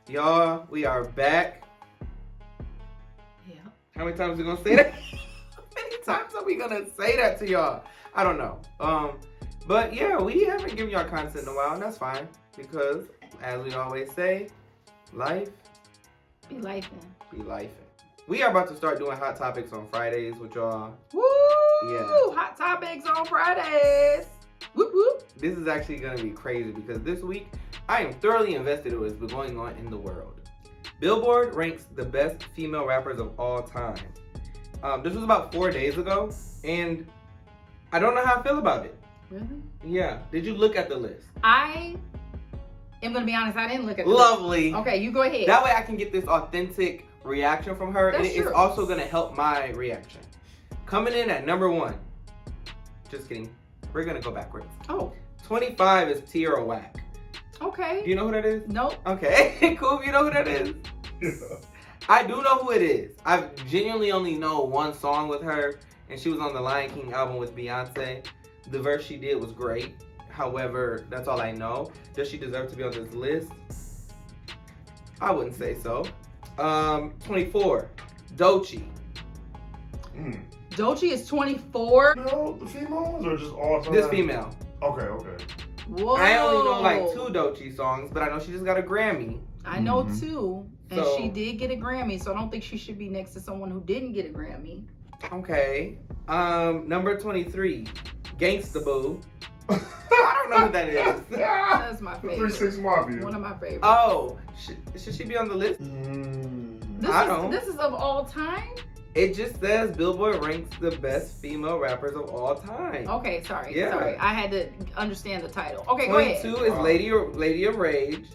Y'all, we are back. Yeah. How many times are we gonna say that? How many times are we gonna say that to y'all? I don't know. But yeah, we haven't given y'all content in a while, and that's fine. Because, as we always say, life Be lifing. be lifing. We are about to start doing hot topics on Fridays with y'all. Woo! Yeah. Hot topics on Fridays. Whoop whoop. This is actually gonna be crazy because this week I am thoroughly invested in what's been going on in the world. Billboard ranks the best female rappers of all time. This was about 4 days ago, and I don't know how I feel about it. Really? Yeah. Did you look at the list? I am gonna be honest. I didn't look at the Lovely. list. Okay, you go ahead. That way I can get this authentic reaction from her, and That's it's true. also gonna help my reaction. Coming in at number 1. Just kidding. We're gonna go backwards. Oh. 25 is Tierra Whack. Okay. Do you know who that is? Nope. Okay, cool if you know who that is. I do know who it is. I genuinely only know one song with her, and she was on the Lion King album with Beyonce. The verse she did was great. However, that's all I know. Does she deserve to be on this list? I wouldn't say so. 24, Doechii. Doechii is 24. No, the females or just all time? This female. Okay. Whoa. I only know like 2 Doechii songs, but I know she just got a Grammy. I know 2, and So- she did get a Grammy, so I don't think she should be next to someone who didn't get a Grammy. Okay. Number 23, Gangsta Boo. I don't know who that is. That's my favorite. 3-6 Mafia. One of my favorites. Oh, should she be on the list? This is of all time? It just says Billboard ranks the best female rappers of all time. Okay, sorry. Yeah. Sorry. I had to understand the title. Okay, go ahead. 22 is Lady of Rage.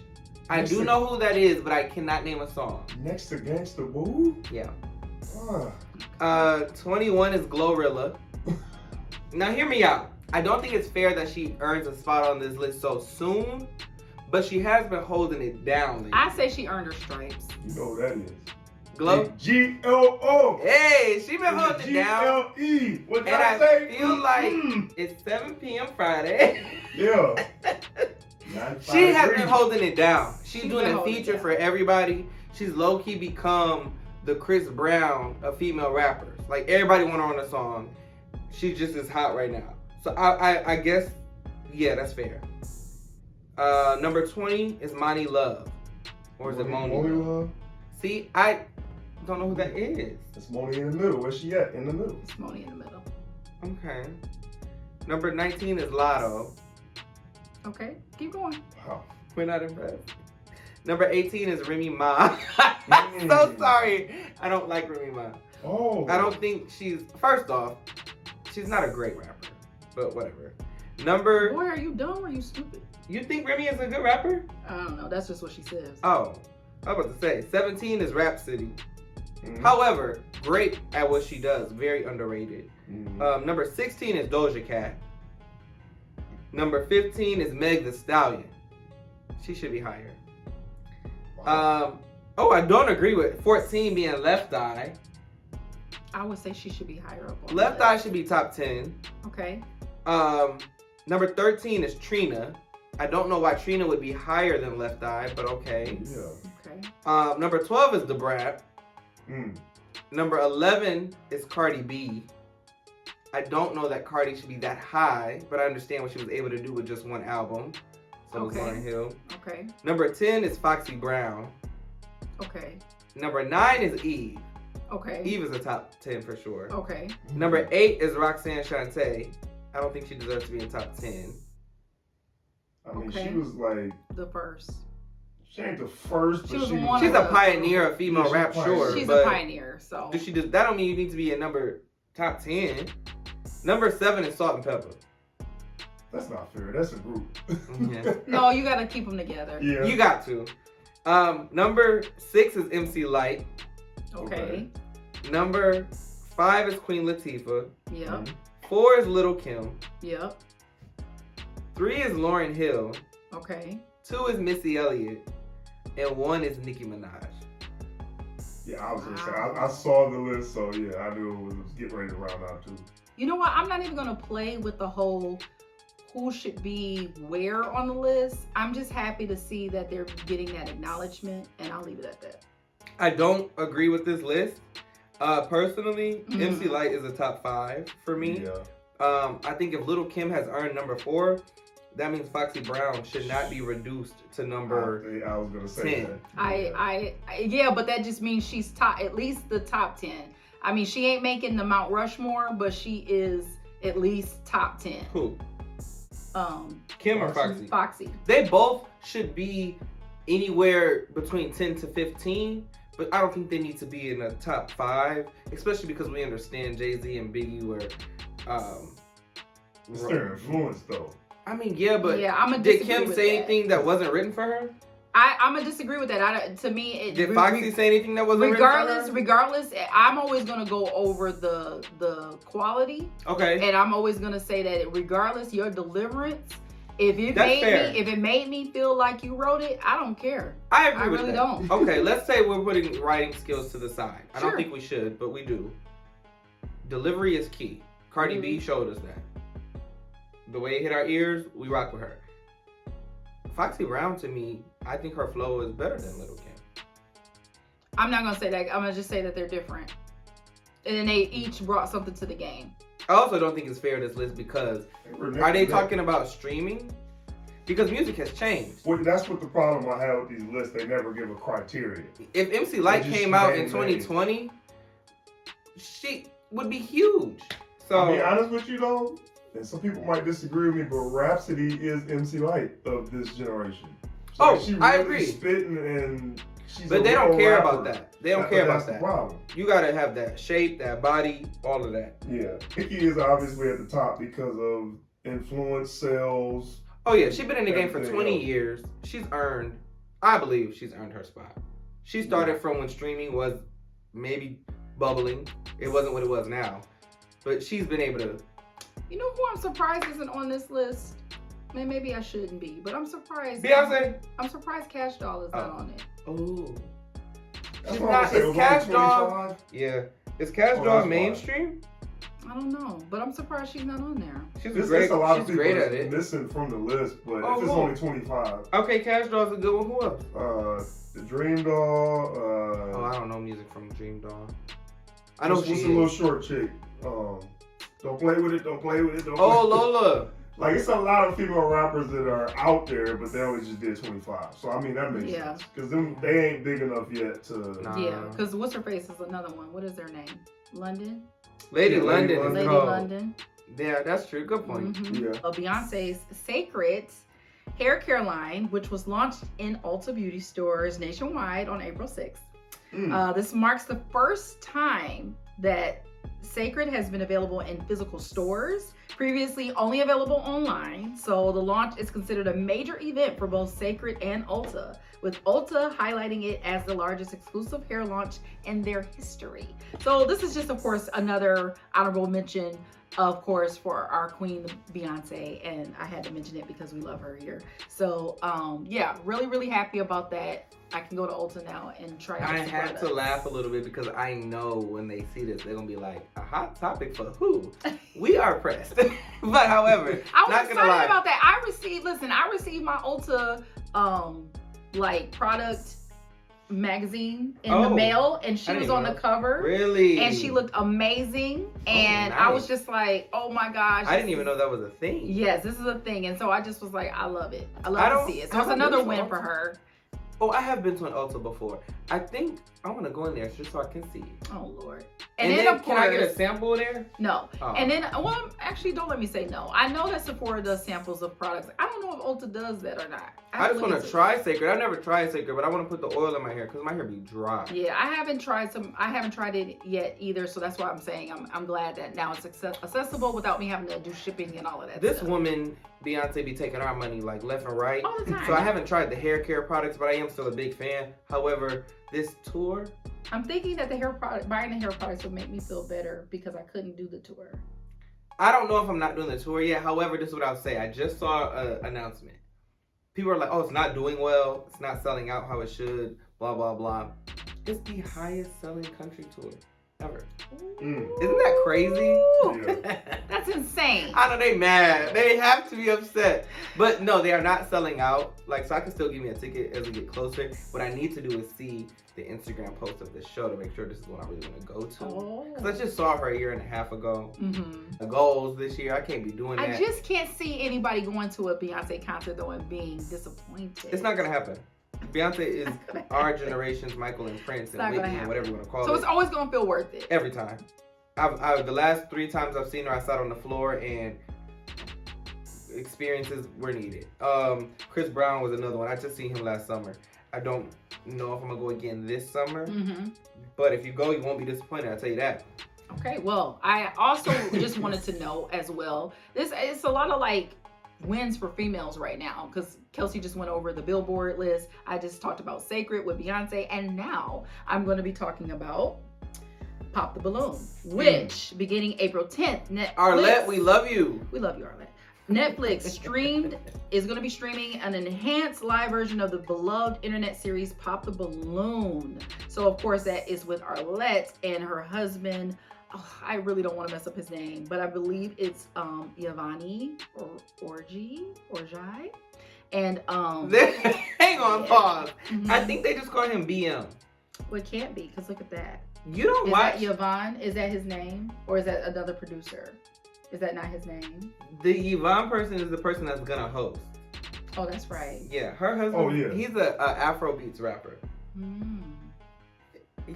I Next do to- know who that is, but I cannot name a song. Next to Gangsta Boo? Yeah. Ah. 21 is Glorilla. Now hear me out. I don't think it's fair that she earns a spot on this list so soon, but she has been holding it down lately. I say she earned her stripes. You know who that is. Glow? G-L-O. Hey, she been holding it down. G-L-E. What And y'all I say? feel like Mm. it's 7 p.m. Friday. Yeah. She has been holding it down. She's She's doing been a holding it feature down. for everybody. She's low-key become the Chris Brown of female rappers. Like, everybody want her on a song. She just is hot right now. So I guess, yeah, that's fair. Number 20 is Money Love. Or is it Moni Love? See, I don't know who that is. It's Moni in the middle. Where's she at? In the middle. It's Moni in the middle. Okay. Number 19 is Lotto. Okay, keep going. Wow. We're not impressed. Number 18 is Remy Ma. I'm so sorry. I don't like Remy Ma. Oh. I don't think first off, she's not a great rapper. But whatever. Number, Boy, are you dumb or are you stupid? you think Remy is a good rapper? I don't know. That's just what she says. Oh, I was about to say. 17 is Rhapsody. Mhm. However, great at what she does. Very underrated. Mhm. Number 16 is Doja Cat. Number 15 is Meg Thee Stallion. She should be higher. Wow. I don't agree with 14 being Left Eye. I would say she should be higher up on Left the Eye list. should be top 10. Okay. Number 13 is Trina. I don't know why Trina would be higher than Left Eye, but okay. Yeah. Okay. Number 12 is The Brat. Mm. Number 11 is Cardi B. I don't know that Cardi should be that high, but I understand what she was able to do with just one album. So was Okay. Lauryn Hill. Okay. Number 10 is Foxy Brown. Okay. Number 9 is Eve. Okay. Eve is a top 10 for sure. Okay. Number 8 is Roxanne Shante. I don't think she deserves to be in top 10. I mean, Okay. she was like, The first. she ain't the first, She but was she one She's of a the- pioneer of female Yeah, she's a rap, pioneer. sure. She's but a pioneer, so. does she just, that don't mean you need to be in top 10. Number 7 is Salt and Pepper. That's not fair. That's a group. Yeah. No, you gotta keep them together. Yeah. You got to. Number 6 is MC Light. Okay. Number 5 is Queen Latifah. Yep. 4 is Lil' Kim. Yep. 3 is Lauryn Hill. Okay. 2 is Missy Elliott. And 1 is Nicki Minaj. Yeah, I was gonna say, Wow. I saw the list, so yeah, I knew it was getting ready to round out too. You know what? I'm not even gonna play with the whole who should be where on the list. I'm just happy to see that they're getting that acknowledgement, and I'll leave it at that. I don't agree with this list. Personally, MC Lyte is a top 5 for me. Yeah. I think if Lil' Kim has earned number 4, that means Foxy Brown should not be reduced to number I was gonna say 10. that. Yeah, but that just means she's top, at least the top 10. I mean, she ain't making the Mount Rushmore, but she is at least top 10. Who? Kim or Foxy? Foxy. They both should be anywhere between 10 to 15, but I don't think they need to be in the top 5, especially because we understand Jay-Z and Biggie were. It's their influence, though. I mean, yeah, but did Kim say anything that wasn't written for her? I'm gonna disagree with that. To me, did Foxy say anything that wasn't written for her? Regardless, I'm always gonna go over the quality. Okay. And I'm always gonna say that regardless, your deliverance, if it made me feel like you wrote it, I don't care. I agree with really that. don't. Okay, let's say we're putting writing skills to the side. I Sure. don't think we should, but we do. Delivery is key. Cardi B showed us that. The way it hit our ears, we rock with her. Foxy Brown, to me, I think her flow is better than Lil' Kim. I'm not gonna say that. I'm gonna just say that they're different, and then they each brought something to the game. I also don't think it's fair this list because are they talking about streaming? Because music has changed. Well, that's what the problem I have with these lists. They never give a criteria. If MC Lyte came out in 2020, she would be huge. So I'll be honest with you though, and some people might disagree with me, but Rhapsody is MC Lyte of this generation. So she really I agree. Spitting and she's but a they don't real care rapper. about that. They don't care about that's that. The problem. You gotta have that shape, that body, all of that. Yeah, Nicki is obviously at the top because of influence, sales. Oh yeah, she's been in the game for Everything 20 else. years. I believe she's earned her spot. She started from when streaming was maybe bubbling. It wasn't what it was now. But she's been able to. You know who I'm surprised isn't on this list? Man, maybe I shouldn't be, but I'm surprised. Beyonce? I'm surprised Cash Doll is not on it. Oh. That's She's what I'm not. saying. Is Cash Doll? 25? Yeah. Is Cash Oh, Doll that's mainstream? I don't know, but I'm surprised she's not on there. She's There's great. a lot of She's people great at it. missing from the list, but Oh, if it's cool. only 25, Okay, Cash Doll's a good one. Who else? the Dream Doll. Oh, I don't know music from Dream Doll. I know what's she the little is. short chick. Don't play with it. Don't play with it. Don't Oh, play. Lola. Like, it's a lot of female rappers that are out there, but they only just did 25. So, I mean, that makes Yeah. sense. Because they ain't big enough yet to... Nah. Yeah, because What's Her Face is another one. What is their name? London? Lady Yeah, London is Lady called. London. Yeah, that's true. Good point. Mhm. Yeah. Beyonce's Sacred hair care line, which was launched in Ulta beauty stores nationwide on April 6th. This marks the first time that Sacred has been available in physical stores, previously only available online. So the launch is considered a major event for both Sacred and Ulta, with Ulta highlighting it as the largest exclusive hair launch in their history. So this is just, of course, another honorable mention, of course, for our queen, Beyonce, and I had to mention it because we love her here. So yeah, really, really happy about that. I can go to Ulta now and try out I some had to products. laugh a little bit because I know when they see this, they're gonna be like, a hot topic for who? We are pressed. But however, I was not excited gonna lie. about that. I received my Ulta like product magazine in the Oh, mail, and I she didn't was even on the know. cover. Really? And she looked amazing, and I was nice. just like, oh my gosh. I didn't even know that was a thing. Yes, this is a thing, and so I just was like, I love it. I I love don't- to see it. So I it's haven't another been to win Ulta. for her. Oh, I have been to an Ulta before. I think I want to go in there just so I can see it. Oh Lord. And then of can I get a course- sample there? No. Oh. And then, well, actually, don't let me say no. I know that Sephora does samples of products. I don't know if Ulta does that or not. I just want to try Sacred. I've never tried Sacred, but I want to put the oil in my hair because my hair be dry. Yeah, I haven't tried it yet either. So that's why I'm saying I'm glad that now it's accessible without me having to do shipping and all of that. This stuff. would Beyonce be taking our money like left and right. All the time. So I haven't tried the hair care products, but I am still a big fan. However, this tour, I'm thinking that buying the hair products would make me feel better because I couldn't do the tour. I don't know if I'm not doing the tour yet. However, this is what I'll say. I just saw an announcement. People are like, oh, it's not doing well. It's not selling out how it should. Blah, blah, blah. It's the highest selling country tour. ever. Mm. Isn't that crazy? Yeah. That's insane. I know they mad. They have to be upset. But no, they are not selling out. Like, so I can still give me a ticket as we get closer. What I need to do is see the Instagram post of this show to make sure this is what I really want to go to. Because I just saw her a year and a half ago. Mm-hmm. The goals this year, I can't be doing that. I just can't see anybody going to a Beyonce concert though and being disappointed. It's not going to happen. Beyonce is our generation's Michael and Prince and Whitney and whatever you want to call it. So it's always going to feel worth it. Every time. The last 3 times I've seen her, I sat on the floor and experiences were needed. Chris Brown was another one. I just seen him last summer. I don't know if I'm going to go again this summer. Mm-hmm. But if you go, you won't be disappointed. I'll tell you that. Okay, well, I also just wanted to know as well, it's a lot of like wins for females right now because Kelsey just went over the Billboard list. I just talked about Sacred with Beyonce, and now I'm going to be talking about Pop the Balloon, which beginning April 10th, Netflix. Arlette, we love you. We love you, Arlette. Netflix is going to be streaming an enhanced live version of the beloved internet series Pop the Balloon. So of course that is with Arlette and her husband. Oh, I really don't want to mess up his name, but I believe it's Yvonne Orji. And hang on, pause. Mhm. I think they just call him BM. Well, it can't be because look at that. You don't watch. Is that Yvonne? Is that his name, or is that another producer? Is that not his name? The Yvonne person is the person that's gonna host. Oh, that's right. Yeah, her husband. Oh, yeah. He's a Afrobeats rapper. Mm.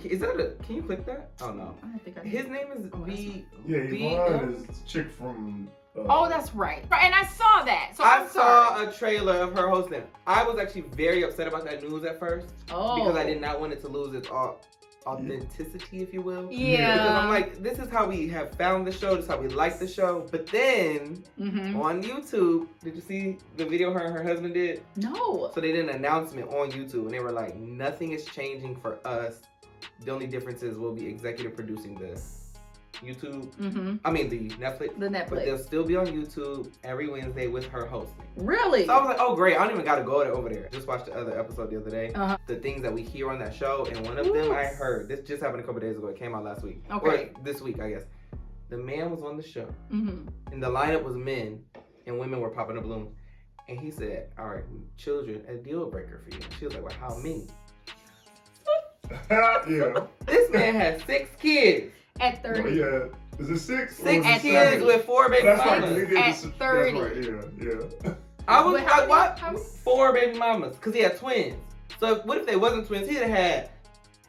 Is that a? Can you click that? Oh no. I don't think I His name is Oh, B. Yeah, B- Yvonne is the chick from. Oh, that's right. And I saw that. So I I'm saw sorry. a trailer of her hosting. I was actually very upset about that news at first because I did not want it to lose its authenticity, if you will. Yeah. Because I'm like, this is how we have found the show. This is how we like the show. But then Mm-hmm. on YouTube, did you see the video her and her husband did? No. So they did an announcement on YouTube, and they were like, nothing is changing for us. The only difference is we'll be executive producing the YouTube. Mm-hmm. I mean, the Netflix. The But Netflix. they'll still be on YouTube every Wednesday with her hosting. Really? So I was like, oh great, I don't even gotta go over there. Just watched the other episode the other day. Uh-huh. The things that we hear on that show, and one of them I heard, this just happened a couple days ago, it came out last week. Okay. Or this week, I guess. The man was on the show, Mm-hmm. and the lineup was men, and women were popping a balloon. And he said, all right, children, a deal breaker for you. She was like, well, how many? Yeah. This man has 6 kids. At 30. Oh, yeah. Is it 6? 6 or is it kids 7? with 4 baby That's right. mamas. They did At this- 30. That's right. Yeah. I was Wait, how like, many- what? how many? 4 baby mamas, because he had twins. So what if they wasn't twins? He'd have had.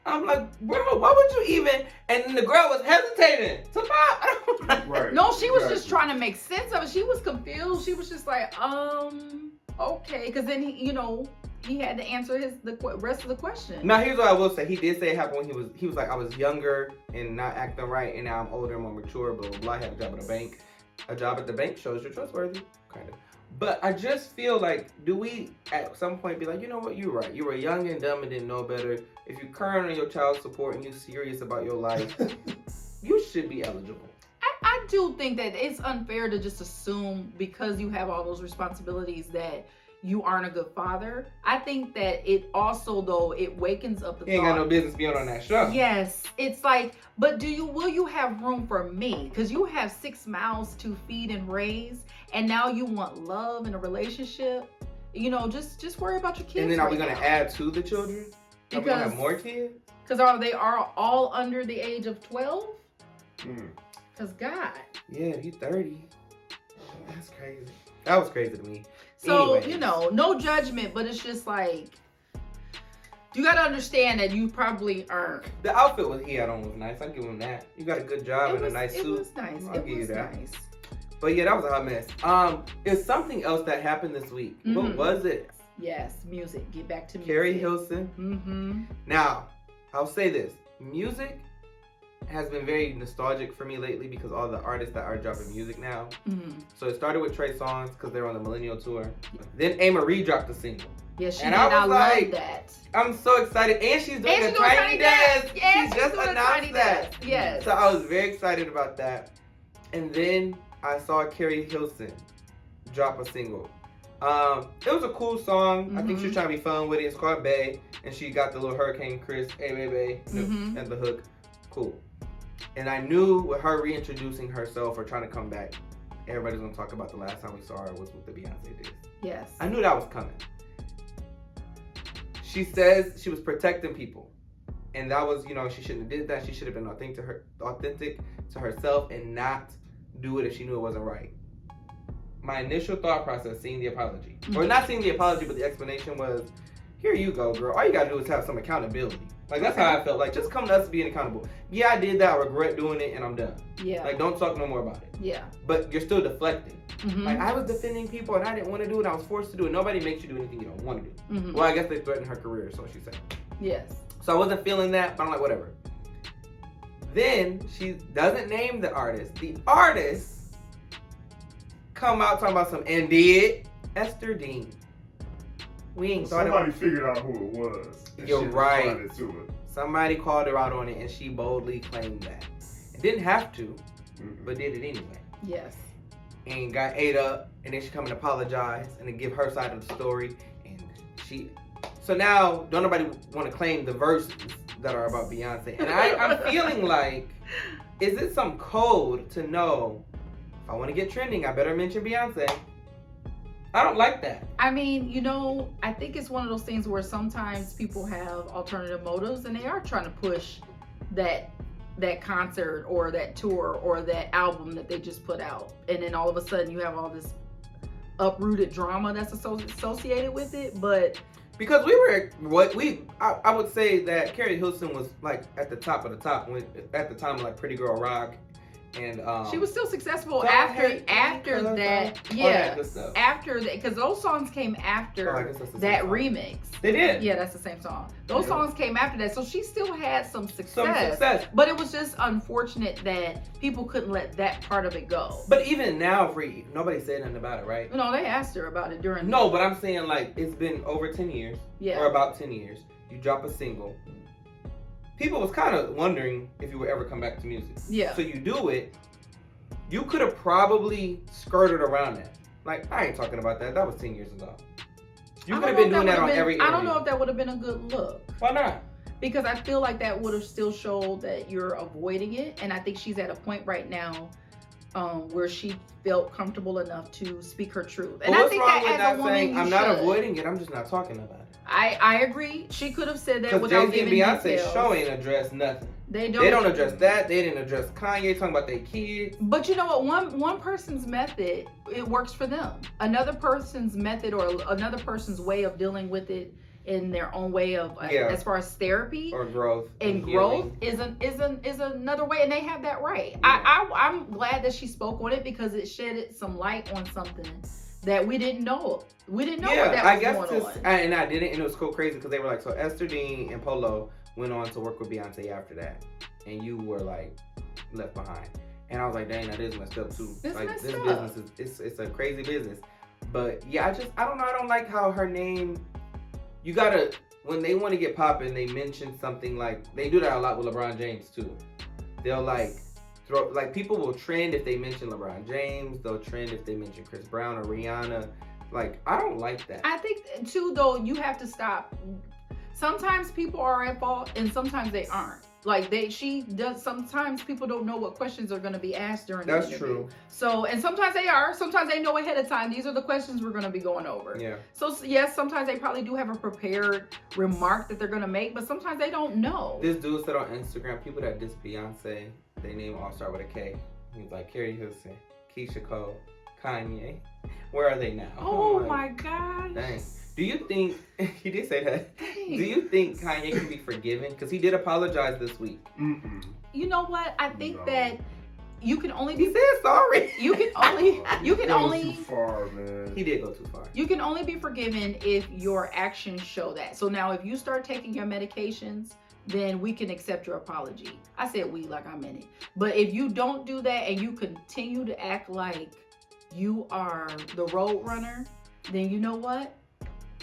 I'm like, bro, why would you even? And then the girl was hesitating to pop. Right. No, she was Exactly. just trying to make sense of it. She was confused. She was just like, okay. Because then he had to answer the rest of the question. Now here's what I will say. He did say it happened when he was like, I was younger and not acting right, and now I'm older and more mature, blah blah blah. I had a job at a bank. A job at the bank shows you're trustworthy, kind of. But I just feel like, do we at some point be like, you know what, you're right. You were young and dumb and didn't know better. If you're current on your child support and you're serious about your life, you should be eligible. I do think that it's unfair to just assume because you have all those responsibilities that you aren't a good father. I think that it also, though, it wakens up the He ain't got no business being on that show. Yes, it's like, but will you have room for me? Because you have 6 mouths to feed and raise, and now you want love in a relationship. Just worry about your kids. And then are we right gonna now. add to the children? Are we gonna have more kids? Because they are all under the age of 12? Because God. Yeah, he's 30. That's crazy. That was crazy to me. So, Anyways. no judgment, but it's just like, you got to understand that you probably aren't. The outfit he had on was nice. I'll give him that. You got a good job and a nice suit. It was nice. I'll It give you was that. nice. But yeah, that was a hot mess. It's something else that happened this week. What Mhm. was it? Yes, music. Get back to music. Keri Hilson. Mm-hmm. Now, I'll say this. Music has been very nostalgic for me lately because all the artists that are dropping music now. Mm-hmm. So it started with Trey Songz because they're on the Millennial Tour. Then A. Marie dropped a single. Yeah, she And did. I was I like, love that. I'm so excited. And she's doing And a she's doing Tiny Dance. Yeah, she just doing a announced Tiny that. Dance. Yes. So I was very excited about that. And then I saw Keri Hilson drop a single. It was a cool song. I think she was trying to be fun with it. It's called Bay. And she got the little Hurricane Chris, hey baby, Mhm. and the hook. Cool. And I knew with her reintroducing herself or trying to come back, everybody's gonna talk about the last time we saw her was with the Beyonce disc. Yes. I knew that was coming. She says she was protecting people. And that was, she shouldn't have did that. She should have been authentic to herself and not do it if she knew it wasn't right. My initial thought process, seeing the apology. Or not seeing the apology, but the explanation was, here you go, girl. All you gotta do is have some accountability. Like, that's how I felt. Like, just come to us being accountable. Yeah, I did that. I regret doing it, and I'm done. Yeah. Like, don't talk no more about it. Yeah. But you're still deflecting. Mm-hmm. Like, I was defending people, and I didn't want to do it. I was forced to do it. Nobody makes you do anything you don't want to do. Mm-hmm. Well, I guess they threatened her career, so she said. Yes. So I wasn't feeling that, but I'm like, whatever. Then she doesn't name the artist. The artist come out talking about some and did Esther Dean. We ain't thought Somebody figured out who it was. You're right. Responded to it. Somebody called her out on it, and she boldly claimed that. It didn't have to, but did it anyway. Yes. And got ate up, and then she come and apologize, and then give her side of the story, and she. So now, don't nobody want to claim the verses that are about Beyonce, and I'm feeling like, is it some code to know if I want to get trending, I better mention Beyonce? I don't like that. I mean, I think it's one of those things where sometimes people have alternative motives and they are trying to push that concert or that tour or that album that they just put out. And then all of a sudden you have all this uprooted drama that's associated with it. But because I would say that Keri Hilson was like at the top of the top at the time of like Pretty Girl Rock. And she was still successful after that. Yeah, after that, because those songs came after that remix. They did. Yeah, that's the same song. Those songs came after that, so she still had some success. But it was just unfortunate that people couldn't let that part of it go. But even now, nobody said nothing about it, right? No, they asked her about it during. No, but I'm saying like it's been over 10 years. Yeah. Or about 10 years. You drop a single. People was kind of wondering if you would ever come back to music. Yeah. So you do it. You could have probably skirted around that. Like, I ain't talking about that. That was 10 years ago. You could have been doing that on every interview. I don't know if that would have been a good look. Why not? Because I feel like that would have still showed that you're avoiding it. And I think she's at a point right now where she felt comfortable enough to speak her truth. And well, I think what's wrong with that as a not woman, saying, I'm not avoiding it, I'm just not talking about it. I agree. She could have said that without Jay-Z and giving Beyonce details. show ain't addressed nothing. They don't address that. They didn't address Kanye talking about their kids. But you know what? One person's method, it works for them. Another person's method or another person's way of dealing with it in their own way of as far as therapy or growth and growth is another way, and they have that right. Yeah. I'm glad that she spoke on it because it shedded some light on something that we didn't know. We didn't know what that was going on. And I didn't, and it was so crazy because they were like, so Esther Dean and Polo went on to work with Beyonce after that, and you were like left behind. And I was like, dang, that is messed up too. This business is it's a crazy business. But yeah, I don't know. I don't like how her name. You gotta, when they want to get popping, they mention something like, they do that a lot with LeBron James too. They'll like people will trend if they mention LeBron James. They'll trend if they mention Chris Brown or Rihanna. Like, I don't like that. I think too, though, you have to stop. Sometimes people are at fault and sometimes they aren't. Like she does. Sometimes people don't know what questions are going to be asked during the interview. That's true. So, and sometimes they are. Sometimes they know ahead of time. These are the questions we're going to be going over. Yeah. So yes, sometimes they probably do have a prepared remark that they're going to make, but sometimes they don't know. This dude said on Instagram, people that diss Beyonce, they name all start with a K. He's like Keri Hilson, Keisha Cole, Kanye. Where are they now? Oh my gosh. Dang. Do you think, he did say that, Dang. Do you think Kanye can be forgiven? Because he did apologize this week. Mm-mm. You know what? I think that you can only be... He said sorry. You can only... Too far, man. He did go too far. You can only be forgiven if your actions show that. So now if you start taking your medications, then we can accept your apology. I said we like I meant it. But if you don't do that and you continue to act like you are the road runner, then you know what?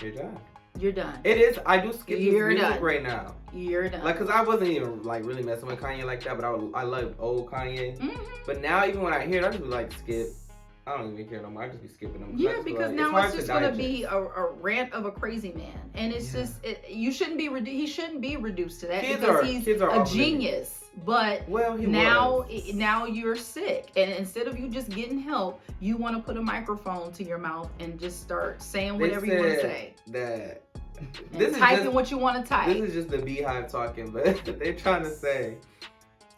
You're done. You're done. It is. I do skip his music right now. You're done. Like, cause I wasn't even like really messing with Kanye like that, but I loved old Kanye. Mm-hmm. But now even when I hear it, I just be like, skip. I don't even care no more. I just be skipping them. Yeah, because now it's just gonna be a rant of a crazy man, and it's just you shouldn't be he shouldn't be reduced to that because he's a genius. But Well, he now was. now you're sick, and instead of you just getting help, you want to put a microphone to your mouth and just start saying whatever you want to say. That And typing what you want to type. This is just the Beehive talking, but they're trying to say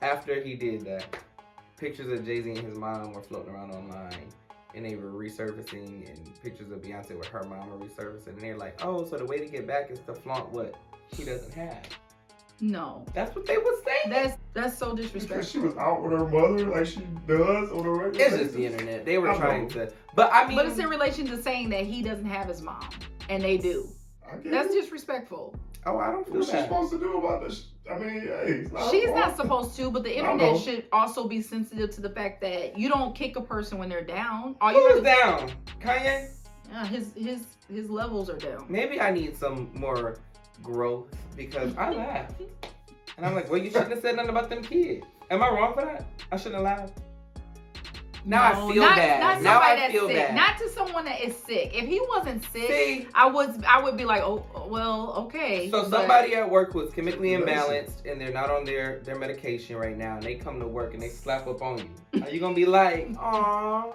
after he did that, pictures of Jay-Z and his mom were floating around online, and they were resurfacing, and pictures of Beyonce with her mom were resurfacing, and they're like, oh, so the way to get back is to flaunt what she doesn't have. No, That's what they were saying. that's so disrespectful. Because she was out with her mother like she does on the regular It's basis. just the internet. They were I trying know. to, but I mean, But it's in relation to saying that he doesn't have his mom, and they do. I get That's it. disrespectful. oh, I don't feel What's she that. supposed to do about this? I mean, hey, it's not She's her not fault. supposed to, but the I know. internet should also be sensitive to the fact that you don't kick a person when they're down. All Who you is down? Kanye? his levels are down. Maybe I need some more growth because I laughed. And I'm like, well, you shouldn't have said nothing about them kids. Am I wrong for that? I shouldn't have laughed. Now I feel bad. Not Now somebody I that's feel sick. bad. Not to someone that is sick. If he wasn't sick, See? I would be like, oh well, okay. So but- somebody at work was chemically Listen. imbalanced and they're not on their medication right now, and they come to work and they slap up on you. Are you gonna be like, aw,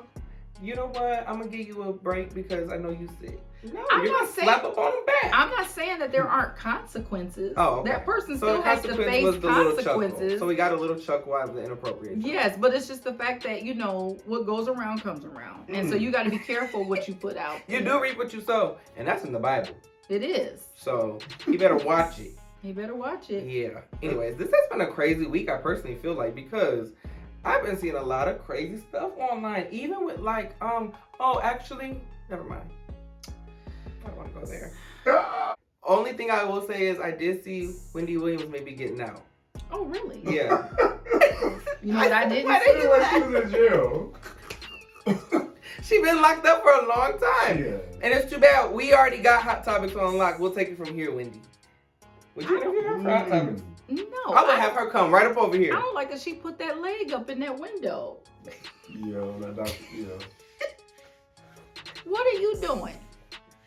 you know what? I'm gonna give you a break because I know you sick. No, I'm you're not gonna saying- slap up on them back. I'm not saying that there aren't consequences. Oh, okay. That person So still the has to consequence face was the little chuckle. consequences. So we got a little chuckle out of the inappropriate. Yes, but it's just the fact that, you know, what goes around comes around. And so you got to be careful what you put out. You do reap what you sow, and that's in the Bible. It is. So you better watch it. You better watch it. Yeah. Anyways, this has been a crazy week, I personally feel like, because I've been seeing a lot of crazy stuff online. Even with like, oh, actually, never mind. I don't want to go there. Only thing I will say is I did see Wendy Williams maybe getting out. Oh, really? Yeah. You know what I didn't Why see? they She like she was in jail. She been locked up for a long time. Yeah. And it's too bad. We already got Hot Topics on lock. We'll take it from here, Wendy. Would you interview her for Hot Topics? No. I would have her come right up over I here. don't like that she put that leg up in that window. Yo, that doctor, yeah. What are you doing?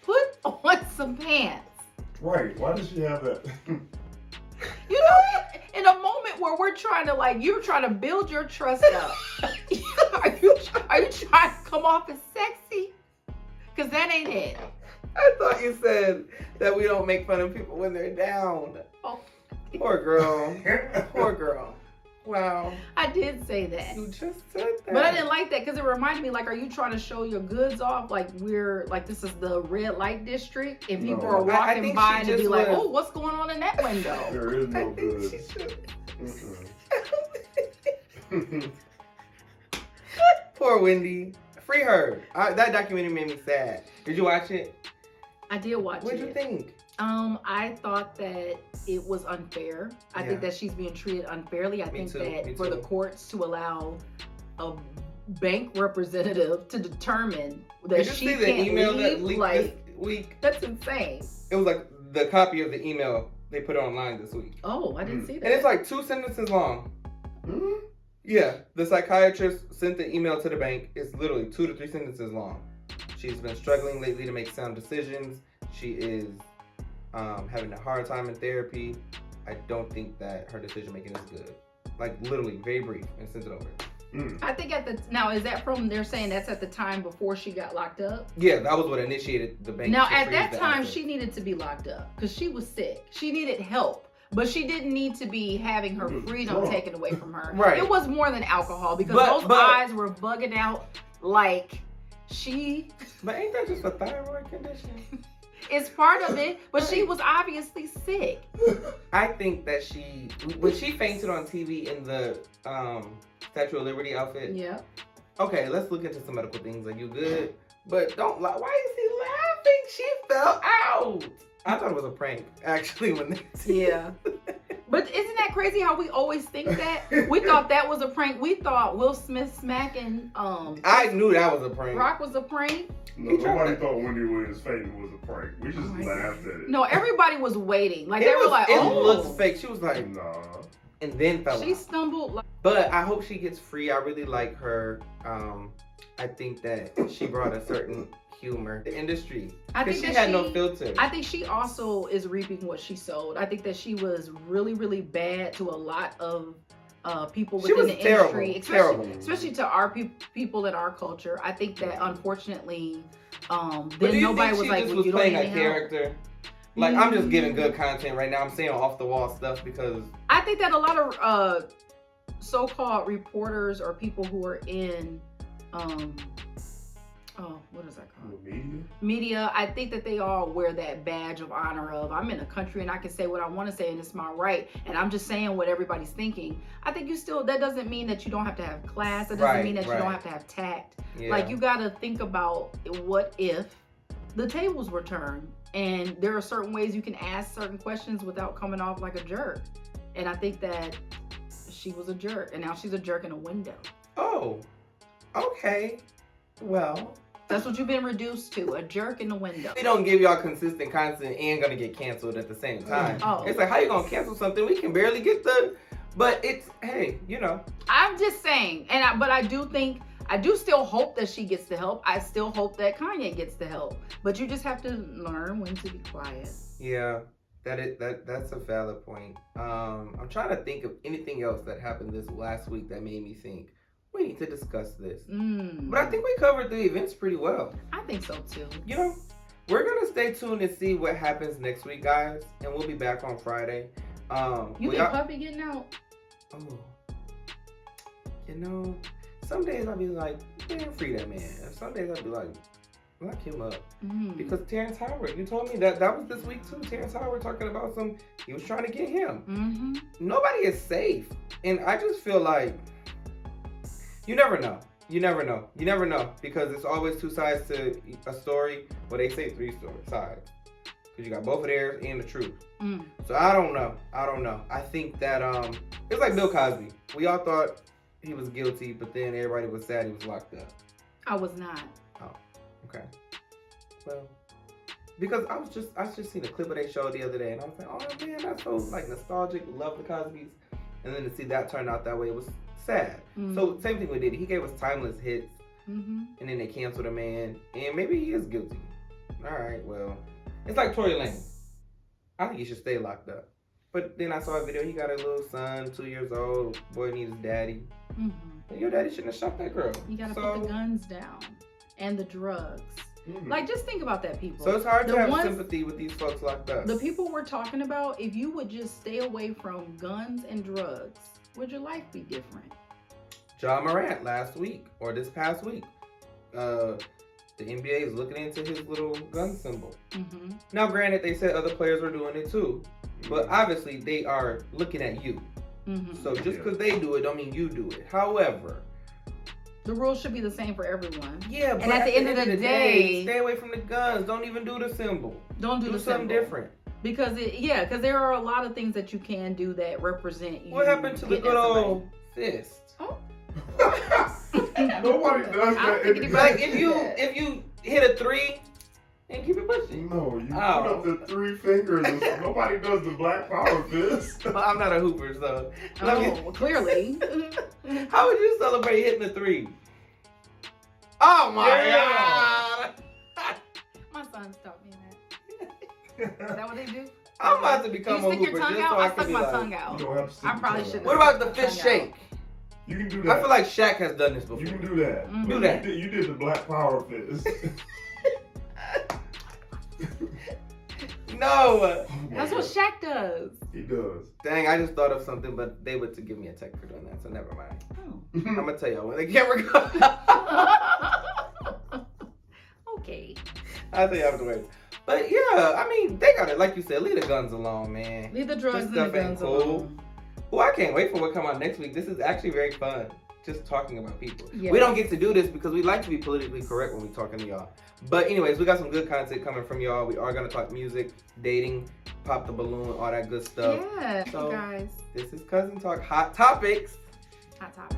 Put on some pants. Right. Why does she have that? You know, in a moment where we're trying to, like, you're trying to build your trust up. are you trying to come off as sexy? Because that ain't it. I thought you said that we don't make fun of people when they're down. Oh. Poor girl. Poor girl. Wow. I did say that. You just said that. But I didn't like that because it reminded me, like, are you trying to show your goods off? Like, this is the red light district, and people No. are I walking think by she and be just like, was- oh, what's going on in that window? There is I no think good. she should. Poor Wendy. Free her. That documentary made me sad. Did you watch it? I did watch What'd it. you think? I thought that it was unfair. I think Yeah. that she's being treated unfairly. I Me think too, that me for the too. courts to allow a bank representative to determine that Did you she see the can't email that leave, leaked like, this week? that's insane. It was like the copy of the email they put online this week. Oh, I didn't see that. And it's like 2 sentences long. Hmm? Yeah, the psychiatrist sent the email to the bank. It's literally 2 to 3 sentences long. She's been struggling lately to make sound decisions. She is having a hard time in therapy. I don't think that her decision making is good. Like literally, very brief, and sent it over. I think now is that from? They're saying that's at the time before she got locked up. Yeah, that was what initiated the bank. Now to at freeze that the time assets. she needed to be locked up because she was sick. She needed help. But she didn't need to be having her freedom Drunk. taken away from her. Right. It was more than alcohol because But- those but- eyes were bugging out like she But ain't that just a thyroid condition? is part of it. But she was obviously sick. I think that when she fainted on TV in the Statue of Liberty outfit. Yeah. Okay, let's look into some medical things. Are you good? But don't lie. Why is he laughing? She fell out. I thought it was a prank, actually, when they Yeah. But isn't that crazy how we always think that? We thought that was a prank. We thought Will Smith smacking I knew that was a prank. Rock was a prank. No, nobody thought Wendy Williams' fainting was a prank. We just laughed at it. No, everybody was waiting. Like It they were like, it oh, looked fake. She was like, Nah. and then fell she out. stumbled. Like, But I hope she gets free. I really like her. I think that she brought a certain humor to the industry. I Because think she that had no filter. I think she also is reaping what she sowed. I think that she was really, really bad to a lot of people She within was the terrible, industry, terrible. especially to our people in our culture. I think that unfortunately, But then do you nobody think was she like, just well, was you don't playing need a any help. character? Like, I'm just giving good content right now. I'm saying off the wall stuff because I think that a lot of so-called reporters or people who are in what is that called? Media. I think that they all wear that badge of honor of I'm in a country and I can say what I want to say and it's my right and I'm just saying what everybody's thinking. I think that doesn't mean that you don't have to have class. It doesn't mean that you don't have to have tact. Yeah. Like, you got to think about what if the tables were turned and there are certain ways you can ask certain questions without coming off like a jerk. And I think that she was a jerk and now she's a jerk in a window. Oh, okay. Well, that's what you've been reduced to, a jerk in the window. We don't give y'all consistent content and gonna get canceled at the same time. Oh. It's like, how you gonna cancel something? We can barely get but it's, hey, you know. I'm just saying, but I do still hope that she gets the help. I still hope that Kanye gets the help. But you just have to learn when to be quiet. Yeah, that's a valid point. I'm trying to think of anything else that happened this last week that made me think we need to discuss this. But I think we covered the events pretty well. I think so too. You know, we're gonna stay tuned and see what happens next week, guys, and we'll be back on Friday. You think Puffy getting out? Oh, you know, some days I'll be like, man, free that man. And some days I'll be like, lock him up. Because Terrance Howard, you told me that was this week too. Terrance Howard talking about he was trying to get him. Nobody is safe, and I just feel like. You never know. You never know. Because it's always two sides to a story. Well, they say three sides. Because you got both of theirs and the truth. So I don't know. I think that it's like Bill Cosby. We all thought he was guilty, but then everybody was sad he was locked up. I was not. Oh, okay. Well, because I just seen a clip of their show the other day, and I was like, oh man, that's so like nostalgic. Love the Cosbys, and then to see that turn out that way was sad. So same thing with Diddy. He gave us timeless hits, and then they canceled a man, and maybe he is guilty. All right, well, it's like Tory Lanez. I think he should stay locked up. But then I saw a video. He got a little son, 2 years old. Boy needs his daddy. And your daddy shouldn't have shot that girl. You gotta put the guns down and the drugs. Like, just think about that, people. So it's hard to have sympathy with these folks locked up. The people we're talking about, if you would just stay away from guns and drugs, would your life be different? Ja Morant last week, or this past week, the NBA is looking into his little gun symbol. Now, granted, they said other players were doing it too, but obviously they are looking at you. So just because they do it, don't mean you do it. However, the rules should be the same for everyone. Yeah, but and at the end of the day, stay away from the guns. Don't even do the symbol. Don't do the something symbol. different. Because there are a lot of things that you can do that represent you. What happened to the good old fist? Oh. Nobody does that. Like if you hit a 3 and keep it pushing. No, you put up the 3 fingers. Nobody does the Black Power fist. Well, I'm not a hooper, so. Clearly. How would you celebrate hitting a 3? Oh my God! My son's taught me that. Is that what they do? I'm about to become a hooper. You stick your tongue out? I stuck my tongue out. You don't have to stick I probably shouldn't. What about the fist shake? You can do that. I feel like Shaq has done this before. You can do that. Do that. You did the Black Power fist. No. That's what Shaq does. He does. Dang, I just thought of something, but they were to give me a check for doing that, so never mind. Oh. I'm gonna tell y'all when the camera goes. Okay. I'll tell you afterwards. But yeah, I mean, they got it. Like you said, leave the guns alone, man. Leave the drugs and the guns alone. Well, I can't wait for what come out next week. This is actually very fun. Just talking about people. Yes. We don't get to do this because we like to be politically correct when we're talking to y'all. But anyways, we got some good content coming from y'all. We are going to talk music, dating, pop the balloon, all that good stuff. Yeah, so, guys. This is Cousin Talk Hot Topics. Hot Topics.